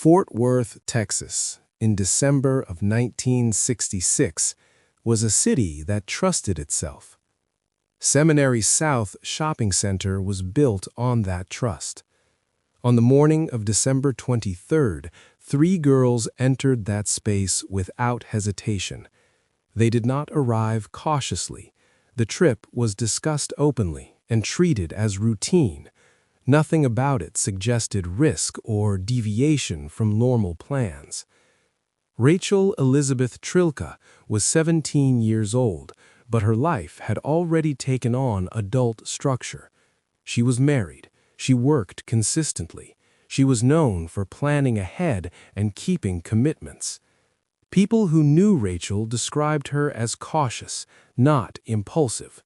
Fort Worth, Texas, in December of 1966, was a city that trusted itself. Seminary South Shopping Center was built on that trust. On the morning of December 23rd, 3 girls entered that space without hesitation. They did not arrive cautiously. The trip was discussed openly and treated as routine. Nothing about it suggested risk or deviation from normal plans. Rachel Elizabeth Trlica was 17 years old, but her life had already taken on adult structure. She was married. She worked consistently. She was known for planning ahead and keeping commitments. People who knew Rachel described her as cautious, not impulsive.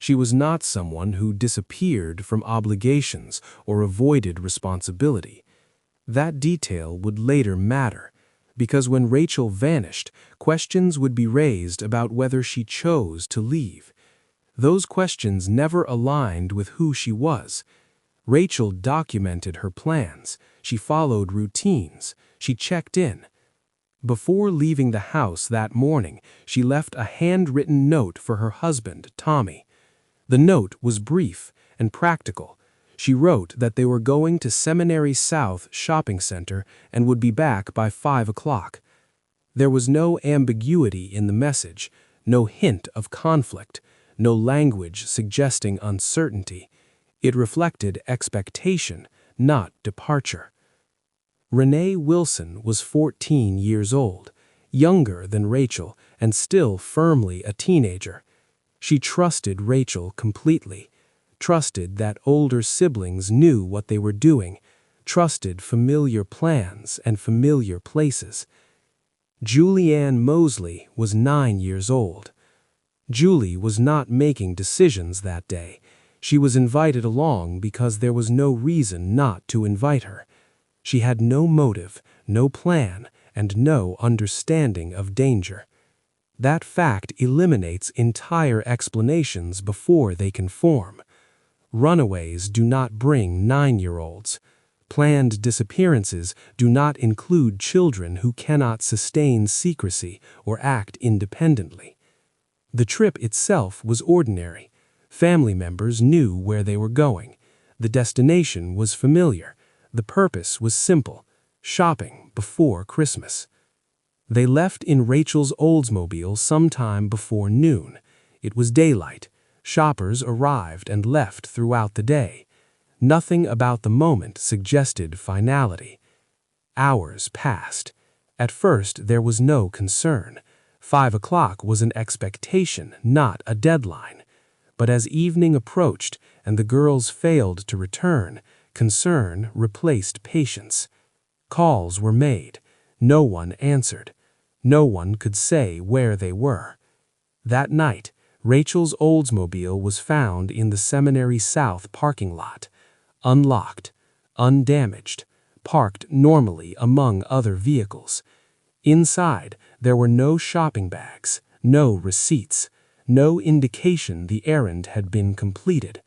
She was not someone who disappeared from obligations or avoided responsibility. That detail would later matter, because when Rachel vanished, questions would be raised about whether she chose to leave. Those questions never aligned with who she was. Rachel documented her plans. She followed routines. She checked in. Before leaving the house that morning, she left a handwritten note for her husband, Tommy. The note was brief and practical. She wrote that they were going to Seminary South Shopping Center and would be back by 5 o'clock. There was no ambiguity in the message, no hint of conflict, no language suggesting uncertainty. It reflected expectation, not departure. Renee Wilson was 14 years old, younger than Rachel and still firmly a teenager. She trusted Rachel completely, trusted that older siblings knew what they were doing, trusted familiar plans and familiar places. Julie Ann Moseley was 9 years old. Julie was not making decisions that day. She was invited along because there was no reason not to invite her. She had no motive, no plan, and no understanding of danger. That fact eliminates entire explanations before they can form. Runaways do not bring 9-year-olds. Planned disappearances do not include children who cannot sustain secrecy or act independently. The trip itself was ordinary. Family members knew where they were going. The destination was familiar. The purpose was simple: shopping before Christmas. They left in Rachel's Oldsmobile sometime before noon. It was daylight. Shoppers arrived and left throughout the day. Nothing about the moment suggested finality. Hours passed. At first, there was no concern. 5 o'clock was an expectation, not a deadline. But as evening approached and the girls failed to return, concern replaced patience. Calls were made. No one answered. No one could say where they were. That night, Rachel's Oldsmobile was found in the Seminary South parking lot, unlocked, undamaged, parked normally among other vehicles. Inside, there were no shopping bags, no receipts, no indication the errand had been completed,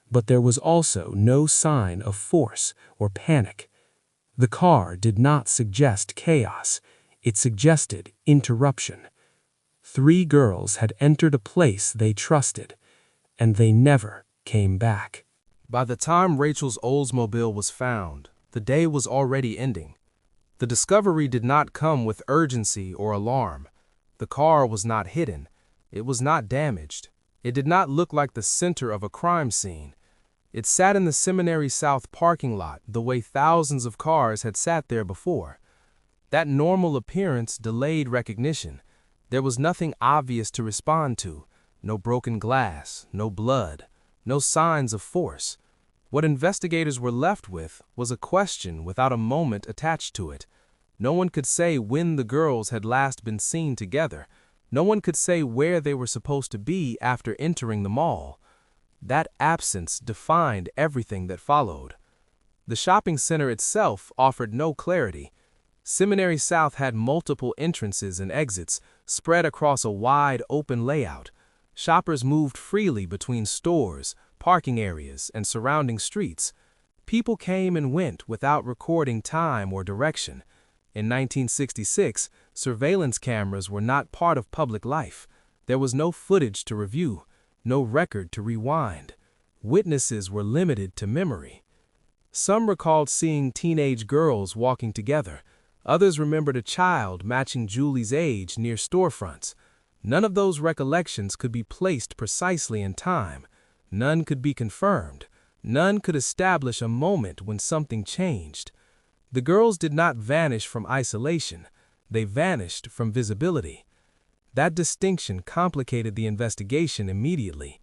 but there was also no sign of force or panic. The car did not suggest chaos. It suggested interruption. 3 girls had entered a place they trusted, and they never came back. By the time Rachel's Oldsmobile was found, the day was already ending. The discovery did not come with urgency or alarm. The car was not hidden. It was not damaged. It did not look like the center of a crime scene. It sat in the Seminary South parking lot the way thousands of cars had sat there before. That normal appearance delayed recognition. There was nothing obvious to respond to. No broken glass, no blood, no signs of force. What investigators were left with was a question without a moment attached to it. No one could say when the girls had last been seen together. No one could say where they were supposed to be after entering the mall. That absence defined everything that followed. The shopping center itself offered no clarity. Seminary South had multiple entrances and exits spread across a wide open layout. Shoppers moved freely between stores, parking areas, and surrounding streets. People came and went without recording time or direction. In 1966, surveillance cameras were not part of public life. There was no footage to review, no record to rewind. Witnesses were limited to memory. Some recalled seeing teenage girls walking together. Others remembered a child matching Julie's age near storefronts. None of those recollections could be placed precisely in time. None could be confirmed. None could establish a moment when something changed. The girls did not vanish from isolation. They vanished from visibility. That distinction complicated the investigation immediately.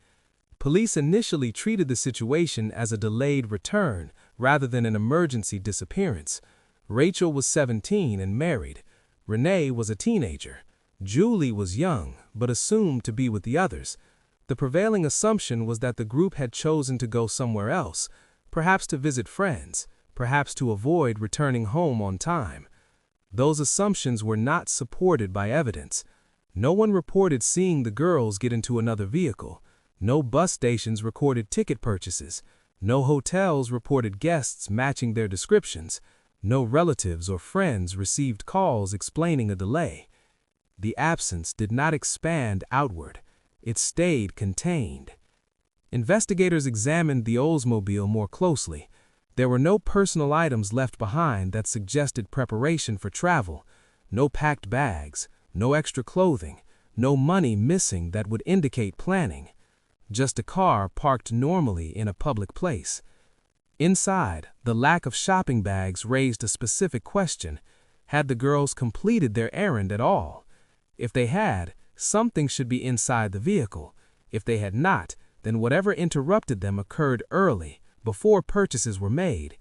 Police initially treated the situation as a delayed return rather than an emergency disappearance. Rachel was 17 and married. Renee was a teenager. Julie was young, but assumed to be with the others. The prevailing assumption was that the group had chosen to go somewhere else, perhaps to visit friends, perhaps to avoid returning home on time. Those assumptions were not supported by evidence. No one reported seeing the girls get into another vehicle. No bus stations recorded ticket purchases. No hotels reported guests matching their descriptions. No relatives or friends received calls explaining a delay. The absence did not expand outward. It stayed contained. Investigators examined the Oldsmobile more closely. There were no personal items left behind that suggested preparation for travel. No packed bags, no extra clothing, no money missing that would indicate planning. Just a car parked normally in a public place. Inside, the lack of shopping bags raised a specific question. Had the girls completed their errand at all? If they had, something should be inside the vehicle. If they had not, then whatever interrupted them occurred early, before purchases were made.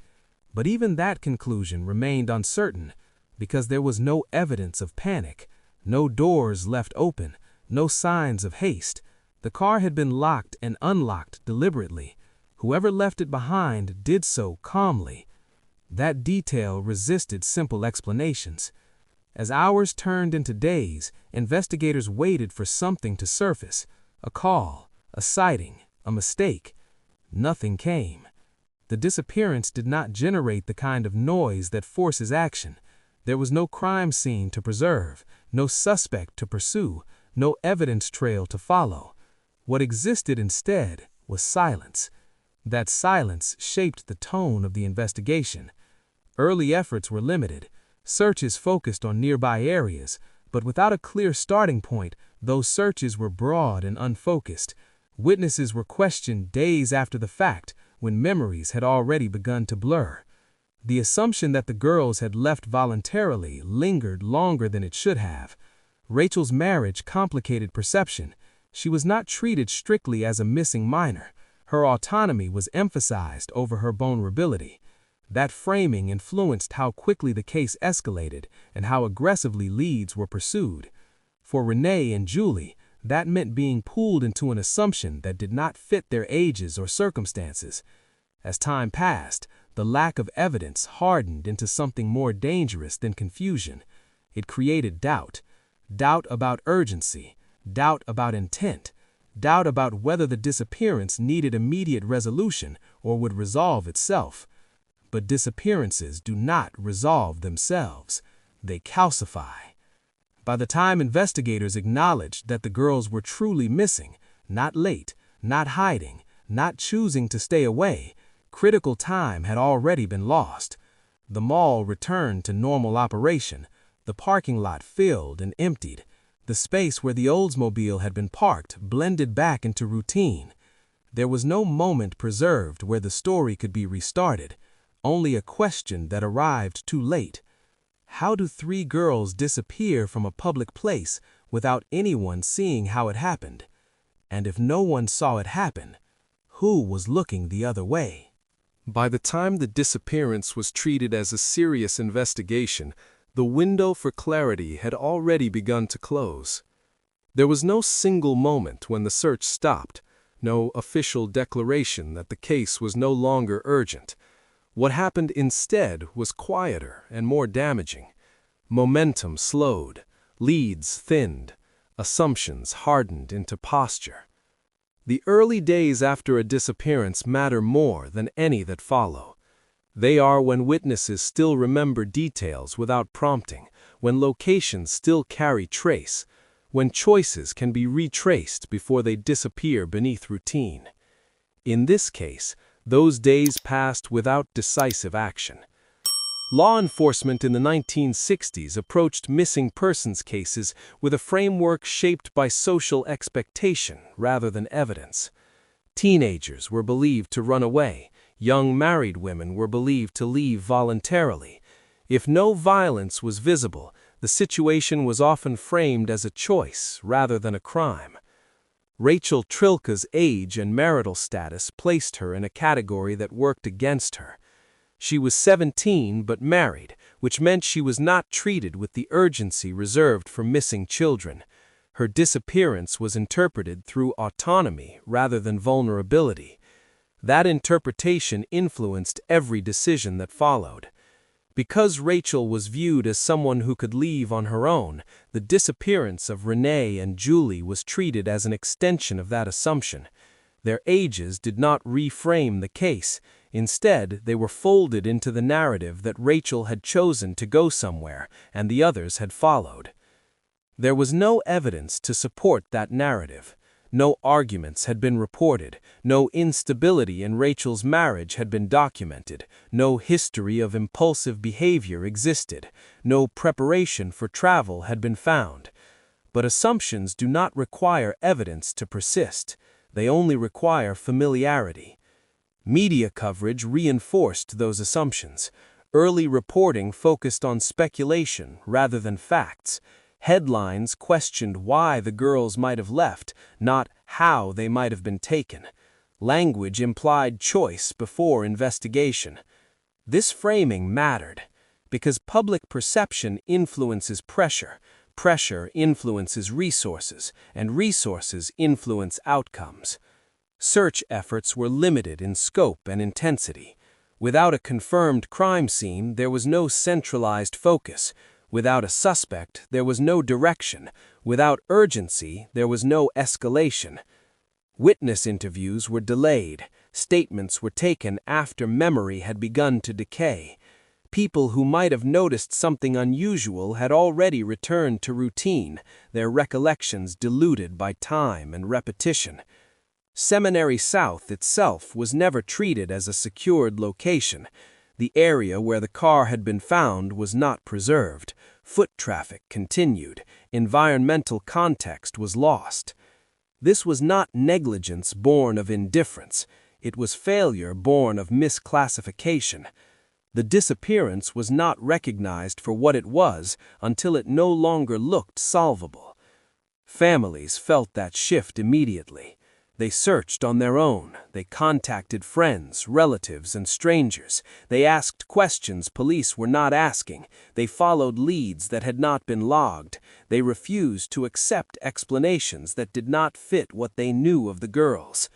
But even that conclusion remained uncertain, because there was no evidence of panic, no doors left open, no signs of haste. The car had been locked and unlocked deliberately. Whoever left it behind did so calmly. That detail resisted simple explanations. As hours turned into days, investigators waited for something to surface. A call, a sighting, a mistake. Nothing came. The disappearance did not generate the kind of noise that forces action. There was no crime scene to preserve, no suspect to pursue, no evidence trail to follow. What existed instead was silence. That silence shaped the tone of the investigation. Early efforts were limited. Searches focused on nearby areas, but without a clear starting point, those searches were broad and unfocused. Witnesses were questioned days after the fact, when memories had already begun to blur. The assumption that the girls had left voluntarily lingered longer than it should have. Rachel's marriage complicated perception. She was not treated strictly as a missing minor. Her autonomy was emphasized over her vulnerability. That framing influenced how quickly the case escalated and how aggressively leads were pursued. For Renee and Julie, that meant being pulled into an assumption that did not fit their ages or circumstances. As time passed, the lack of evidence hardened into something more dangerous than confusion. It created doubt. Doubt about urgency, doubt about intent, doubt about whether the disappearance needed immediate resolution or would resolve itself. But disappearances do not resolve themselves. They calcify. By the time investigators acknowledged that the girls were truly missing, not late, not hiding, not choosing to stay away, critical time had already been lost. The mall returned to normal operation. The parking lot filled and emptied. The space where the Oldsmobile had been parked blended back into routine. There was no moment preserved where the story could be restarted. Only a question that arrived too late. How do 3 girls disappear from a public place without anyone seeing how it happened? And if no one saw it happen, who was looking the other way? By the time the disappearance was treated as a serious investigation, the window for clarity had already begun to close. There was no single moment when the search stopped, no official declaration that the case was no longer urgent. What happened instead was quieter and more damaging. Momentum slowed, leads thinned, assumptions hardened into posture. The early days after a disappearance matter more than any that follow. They are when witnesses still remember details without prompting, when locations still carry trace, when choices can be retraced before they disappear beneath routine. In this case, those days passed without decisive action. Law enforcement in the 1960s approached missing persons cases with a framework shaped by social expectation rather than evidence. Teenagers were believed to run away. Young married women were believed to leave voluntarily. If no violence was visible, the situation was often framed as a choice rather than a crime. Rachel Trlica's age and marital status placed her in a category that worked against her. She was 17 but married, which meant she was not treated with the urgency reserved for missing children. Her disappearance was interpreted through autonomy rather than vulnerability. That interpretation influenced every decision that followed. Because Rachel was viewed as someone who could leave on her own, the disappearance of Renee and Julie was treated as an extension of that assumption. Their ages did not reframe the case. Instead, they were folded into the narrative that Rachel had chosen to go somewhere and the others had followed. There was no evidence to support that narrative. No arguments had been reported, no instability in Rachel's marriage had been documented, no history of impulsive behavior existed, no preparation for travel had been found. But assumptions do not require evidence to persist. They only require familiarity. Media coverage reinforced those assumptions. Early reporting focused on speculation rather than facts. Headlines questioned why the girls might have left, not how they might have been taken. Language implied choice before investigation. This framing mattered, because public perception influences pressure, pressure influences resources, and resources influence outcomes. Search efforts were limited in scope and intensity. Without a confirmed crime scene, there was no centralized focus. Without a suspect, there was no direction. Without urgency, there was no escalation. Witness interviews were delayed. Statements were taken after memory had begun to decay. People who might have noticed something unusual had already returned to routine, their recollections diluted by time and repetition. Seminary South itself was never treated as a secured location. The area where the car had been found was not preserved. Foot traffic continued. Environmental context was lost. This was not negligence born of indifference. It was failure born of misclassification. The disappearance was not recognized for what it was until it no longer looked solvable. Families felt that shift immediately. They searched on their own. They contacted friends, relatives, and strangers. They asked questions police were not asking. They followed leads that had not been logged. They refused to accept explanations that did not fit what they knew of the girls.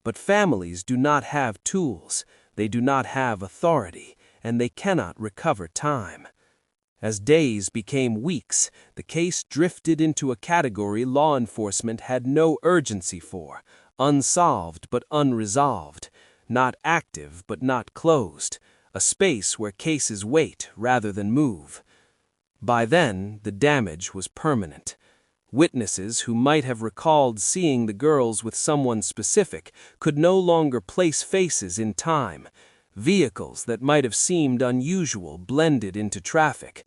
But families do not have tools. They do not have authority, and they cannot recover time. As days became weeks, the case drifted into a category law enforcement had no urgency for, unsolved but unresolved, not active but not closed, a space where cases wait rather than move. By then, the damage was permanent. Witnesses who might have recalled seeing the girls with someone specific could no longer place faces in time. Vehicles that might have seemed unusual blended into traffic.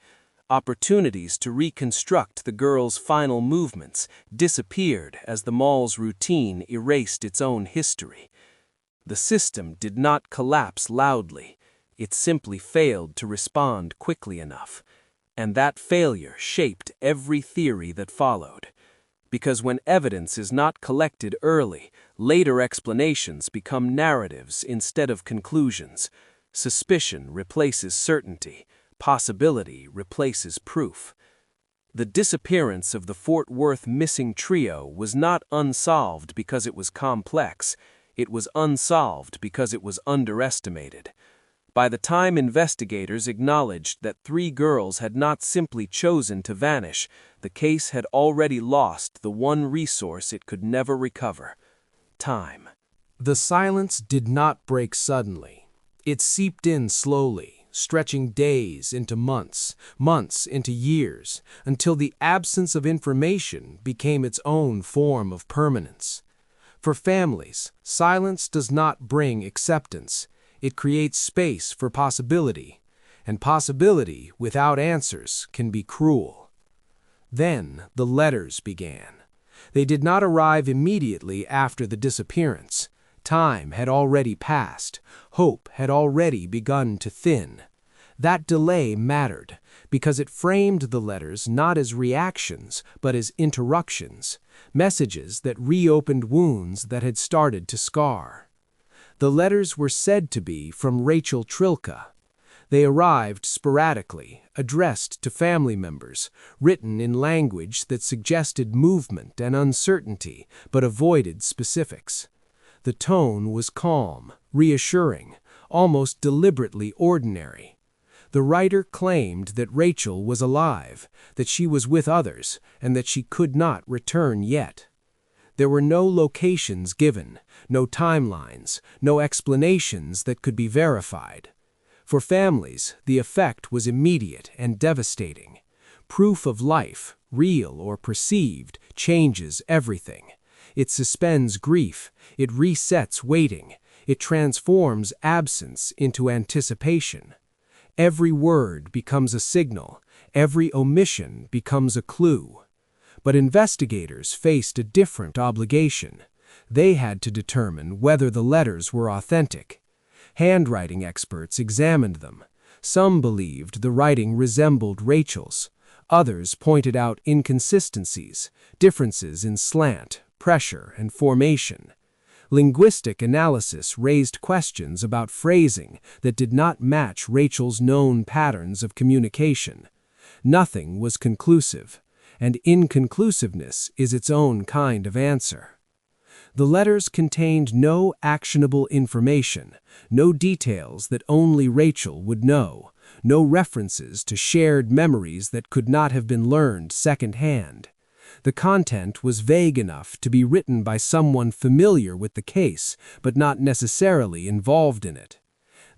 Opportunities to reconstruct the girls' final movements disappeared as the mall's routine erased its own history. The system did not collapse loudly. It simply failed to respond quickly enough. And that failure shaped every theory that followed. Because when evidence is not collected early, later explanations become narratives instead of conclusions. Suspicion replaces certainty. Possibility replaces proof. The disappearance of the Fort Worth missing trio was not unsolved because it was complex. It was unsolved because it was underestimated. By the time investigators acknowledged that 3 girls had not simply chosen to vanish, the case had already lost the one resource it could never recover: time. The silence did not break suddenly. It seeped in slowly, stretching days into months, months into years, until the absence of information became its own form of permanence. For families, silence does not bring acceptance. It creates space for possibility, and possibility without answers can be cruel. Then the letters began. They did not arrive immediately after the disappearance. Time had already passed. Hope had already begun to thin. That delay mattered because it framed the letters not as reactions but as interruptions, messages that reopened wounds that had started to scar. The letters were said to be from Rachel Trlica. They arrived sporadically, addressed to family members, written in language that suggested movement and uncertainty but avoided specifics. The tone was calm, reassuring, almost deliberately ordinary. The writer claimed that Rachel was alive, that she was with others, and that she could not return yet. There were no locations given, no timelines, no explanations that could be verified. For families, the effect was immediate and devastating. Proof of life, real or perceived, changes everything. It suspends grief, it resets waiting, it transforms absence into anticipation. Every word becomes a signal, every omission becomes a clue. But investigators faced a different obligation. They had to determine whether the letters were authentic. Handwriting experts examined them. Some believed the writing resembled Rachel's. Others pointed out inconsistencies, differences in slant, pressure, and formation. Linguistic analysis raised questions about phrasing that did not match Rachel's known patterns of communication. Nothing was conclusive, and inconclusiveness is its own kind of answer. The letters contained no actionable information, no details that only Rachel would know, no references to shared memories that could not have been learned secondhand. The content was vague enough to be written by someone familiar with the case, but not necessarily involved in it.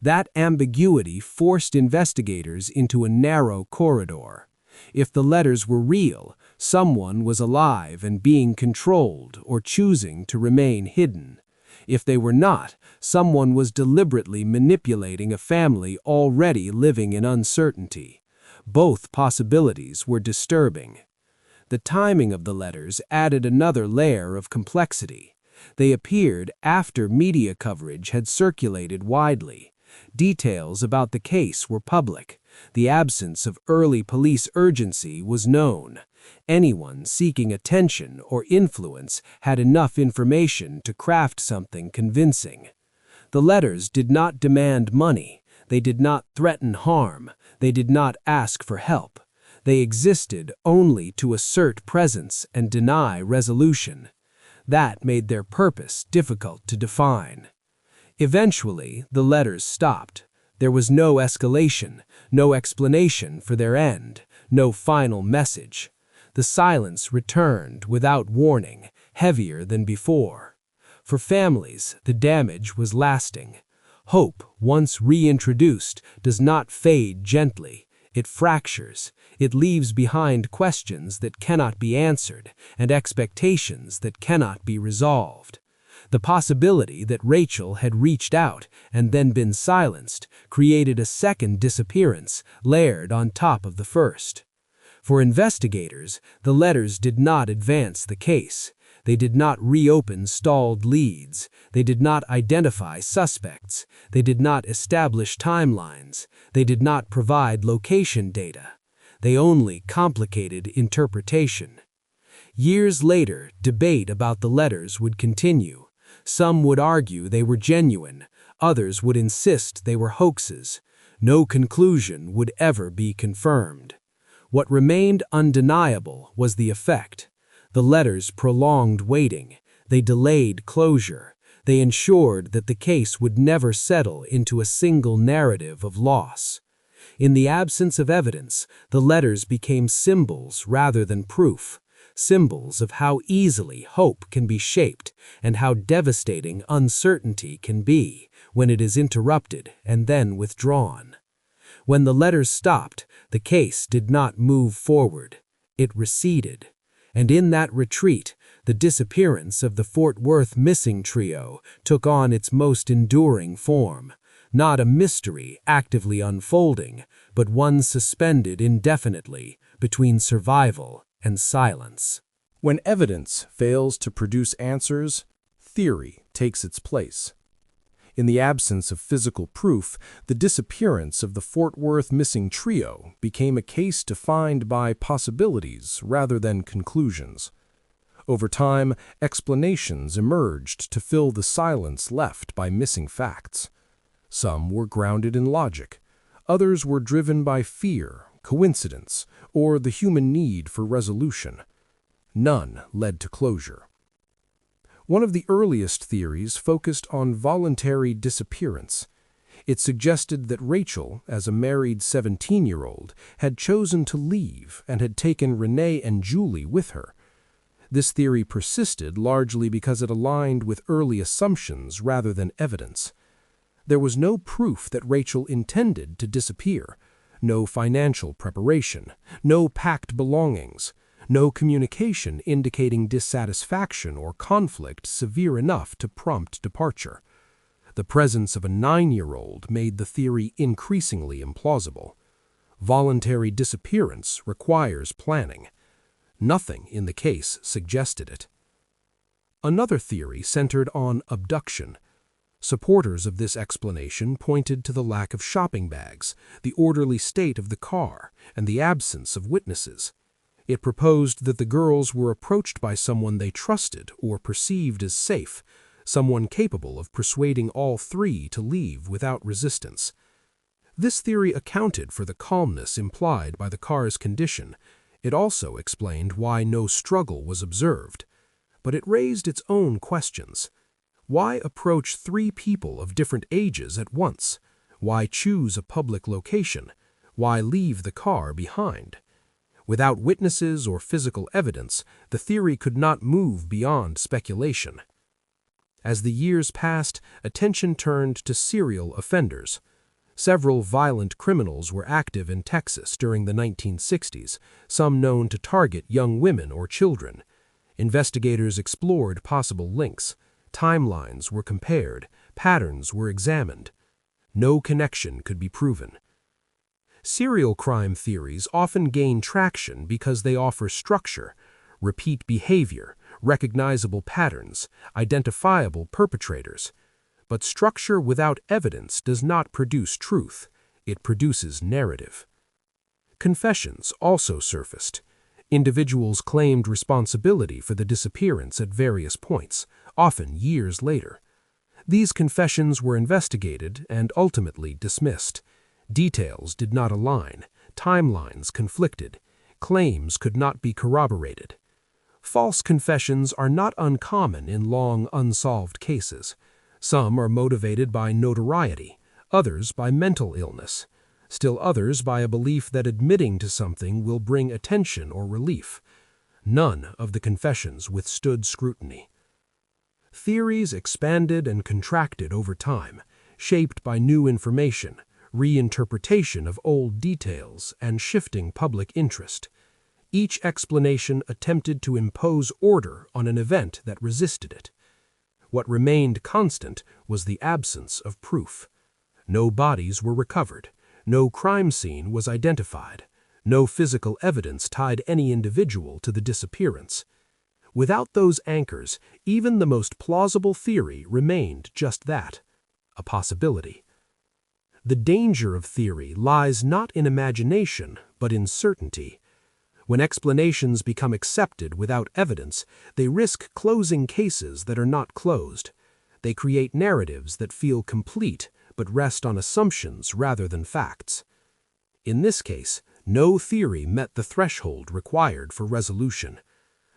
That ambiguity forced investigators into a narrow corridor. If the letters were real, someone was alive and being controlled or choosing to remain hidden. If they were not, someone was deliberately manipulating a family already living in uncertainty. Both possibilities were disturbing. The timing of the letters added another layer of complexity. They appeared after media coverage had circulated widely. Details about the case were public. The absence of early police urgency was known. Anyone seeking attention or influence had enough information to craft something convincing. The letters did not demand money. They did not threaten harm. They did not ask for help. They existed only to assert presence and deny resolution. That made their purpose difficult to define. Eventually, the letters stopped. There was no escalation, no explanation for their end, no final message. The silence returned without warning, heavier than before. For families, the damage was lasting. Hope, once reintroduced, does not fade gently. It fractures. It leaves behind questions that cannot be answered and expectations that cannot be resolved. The possibility that Rachel had reached out and then been silenced created a second disappearance layered on top of the first. For investigators, the letters did not advance the case. They did not reopen stalled leads. They did not identify suspects. They did not establish timelines. They did not provide location data. They only complicated interpretation. Years later, debate about the letters would continue. Some would argue they were genuine. Others would insist they were hoaxes. No conclusion would ever be confirmed. What remained undeniable was the effect. The letters prolonged waiting. They delayed closure. They ensured that the case would never settle into a single narrative of loss. In the absence of evidence, the letters became symbols rather than proof. symbols of how easily hope can be shaped and how devastating uncertainty can be when it is interrupted and then withdrawn. When the letters stopped, the case did not move forward. It receded. And in that retreat, the disappearance of the Fort Worth missing trio took on its most enduring form. Not a mystery actively unfolding, but one suspended indefinitely between survival and silence. When evidence fails to produce answers, theory takes its place. In the absence of physical proof, the disappearance of the Fort Worth missing trio became a case defined by possibilities rather than conclusions. Over time, explanations emerged to fill the silence left by missing facts. Some were grounded in logic. Others were driven by fear, coincidence, or the human need for resolution. None led to closure. One of the earliest theories focused on voluntary disappearance. It suggested that Rachel, as a married 17-year-old, had chosen to leave and had taken Renee and Julie with her. This theory persisted largely because it aligned with early assumptions rather than evidence. There was no proof that Rachel intended to disappear, no financial preparation, no packed belongings, no communication indicating dissatisfaction or conflict severe enough to prompt departure. The presence of a 9-year-old made the theory increasingly implausible. Voluntary disappearance requires planning. Nothing in the case suggested it. Another theory centered on abduction. Supporters of this explanation pointed to the lack of shopping bags, the orderly state of the car, and the absence of witnesses. It proposed that the girls were approached by someone they trusted or perceived as safe, someone capable of persuading all three to leave without resistance. This theory accounted for the calmness implied by the car's condition. It also explained why no struggle was observed. But it raised its own questions. Why approach three people of different ages at once? Why choose a public location? Why leave the car behind? Without witnesses or physical evidence, the theory could not move beyond speculation. As the years passed, attention turned to serial offenders. Several violent criminals were active in Texas during the 1960s, some known to target young women or children. Investigators explored possible links. Timelines were compared, patterns were examined. No connection could be proven. Serial crime theories often gain traction because they offer structure, repeat behavior, recognizable patterns, identifiable perpetrators. But structure without evidence does not produce truth. It produces narrative. Confessions also surfaced. Individuals claimed responsibility for the disappearance at various points, often years later. These confessions were investigated and ultimately dismissed. Details did not align, timelines conflicted, claims could not be corroborated. False confessions are not uncommon in long unsolved cases. Some are motivated by notoriety, others by mental illness, still others by a belief that admitting to something will bring attention or relief. None of the confessions withstood scrutiny. Theories expanded and contracted over time, shaped by new information, reinterpretation of old details, and shifting public interest. Each explanation attempted to impose order on an event that resisted it. What remained constant was the absence of proof. No bodies were recovered. No crime scene was identified. No physical evidence tied any individual to the disappearance. Without those anchors, even the most plausible theory remained just that, a possibility. The danger of theory lies not in imagination, but in certainty. When explanations become accepted without evidence, they risk closing cases that are not closed. They create narratives that feel complete, but rest on assumptions rather than facts. In this case, no theory met the threshold required for resolution.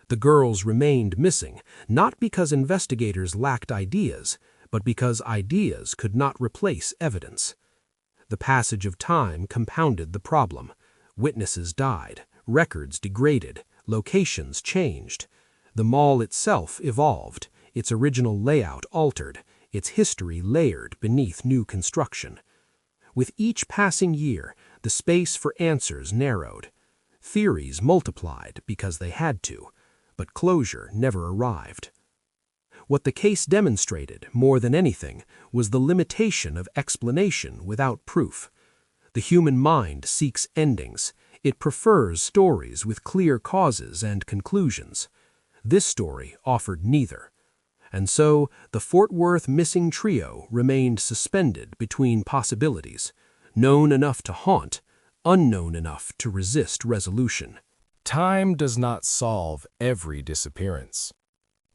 The girls remained missing, not because investigators lacked ideas, but because ideas could not replace evidence. The passage of time compounded the problem. Witnesses died, records degraded, Locations changed. The mall itself evolved, its original layout altered, its history layered beneath new construction. With each passing year, the space for answers narrowed. Theories multiplied because they had to, but closure never arrived. What the case demonstrated, more than anything, was the limitation of explanation without proof. The human mind seeks endings. It prefers stories with clear causes and conclusions. This story offered neither. And so, the Fort Worth missing trio remained suspended between possibilities, known enough to haunt, unknown enough to resist resolution. Time does not solve every disappearance.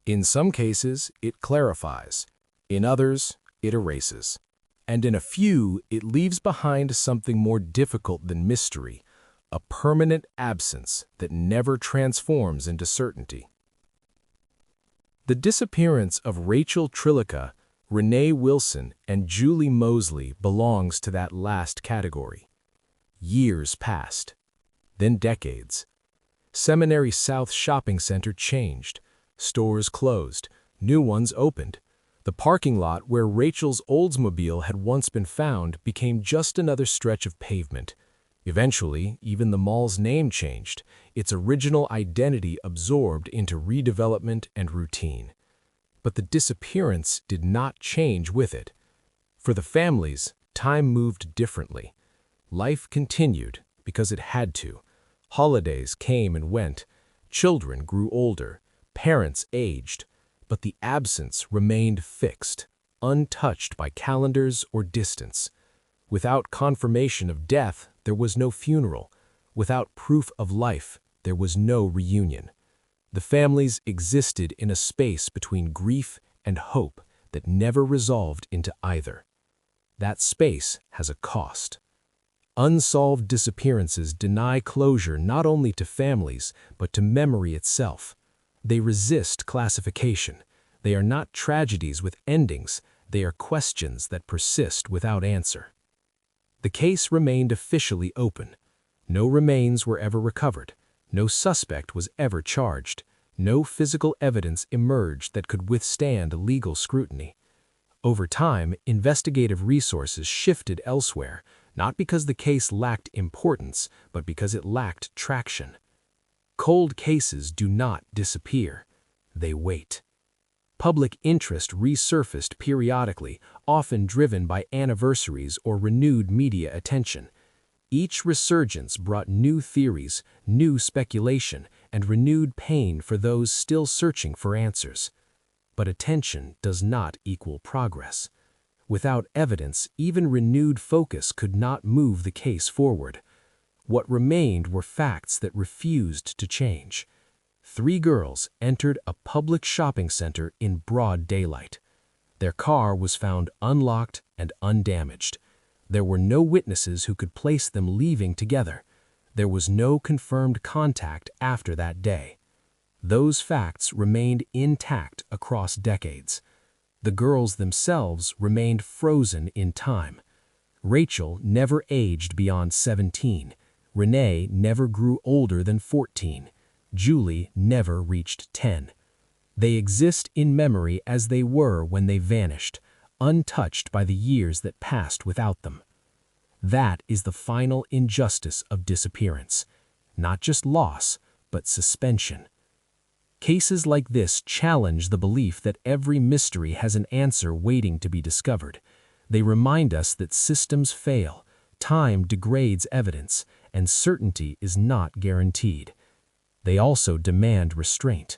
In some cases, it clarifies. In others, it erases. And in a few, it leaves behind something more difficult than mystery, a permanent absence that never transforms into certainty. The disappearance of Rachel Trlica, Renee Wilson, and Julie Moseley belongs to that last category. Years passed, then decades. Seminary South Shopping Center changed. Stores closed, new ones opened. The parking lot where Rachel's Oldsmobile had once been found became just another stretch of pavement. Eventually, even the mall's name changed, its original identity absorbed into redevelopment and routine. But the disappearance did not change with it. For the families, time moved differently. Life continued because it had to. Holidays came and went. Children grew older. Parents aged. But the absence remained fixed, untouched by calendars or distance. Without confirmation of death, there was no funeral. Without proof of life, there was no reunion. The families existed in a space between grief and hope that never resolved into either. That space has a cost. Unsolved disappearances deny closure not only to families, but to memory itself. They resist classification. They are not tragedies with endings. They are questions that persist without answer. The case remained officially open. No remains were ever recovered. No suspect was ever charged. No physical evidence emerged that could withstand legal scrutiny. Over time, investigative resources shifted elsewhere, not because the case lacked importance, but because it lacked traction. Cold cases do not disappear. They wait. Public interest resurfaced periodically, often driven by anniversaries or renewed media attention. Each resurgence brought new theories, new speculation, and renewed pain for those still searching for answers. But attention does not equal progress. Without evidence, even renewed focus could not move the case forward. What remained were facts that refused to change. 3 girls entered a public shopping center in broad daylight. Their car was found unlocked and undamaged. There were no witnesses who could place them leaving together. There was no confirmed contact after that day. Those facts remained intact across decades. The girls themselves remained frozen in time. Rachel never aged beyond 17. Renee never grew older than 14. Julie never reached 10. They exist in memory as they were when they vanished, untouched by the years that passed without them. That is the final injustice of disappearance. Not just loss, but suspension. Cases like this challenge the belief that every mystery has an answer waiting to be discovered. They remind us that systems fail, time degrades evidence, and certainty is not guaranteed. They also demand restraint.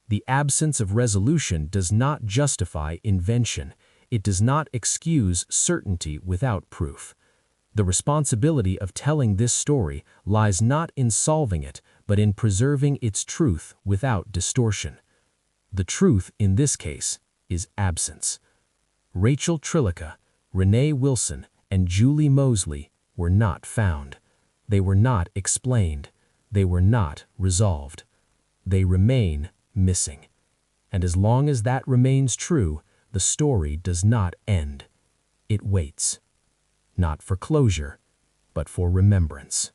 The absence of resolution does not justify invention. It does not excuse certainty without proof. The responsibility of telling this story lies not in solving it, but in preserving its truth without distortion. The truth in this case is absence. Rachel Trlica, Renee Wilson, and Julie Moseley were not found. They were not explained. They were not resolved. They remain missing. And as long as that remains true, the story does not end. It waits. Not for closure, but for remembrance.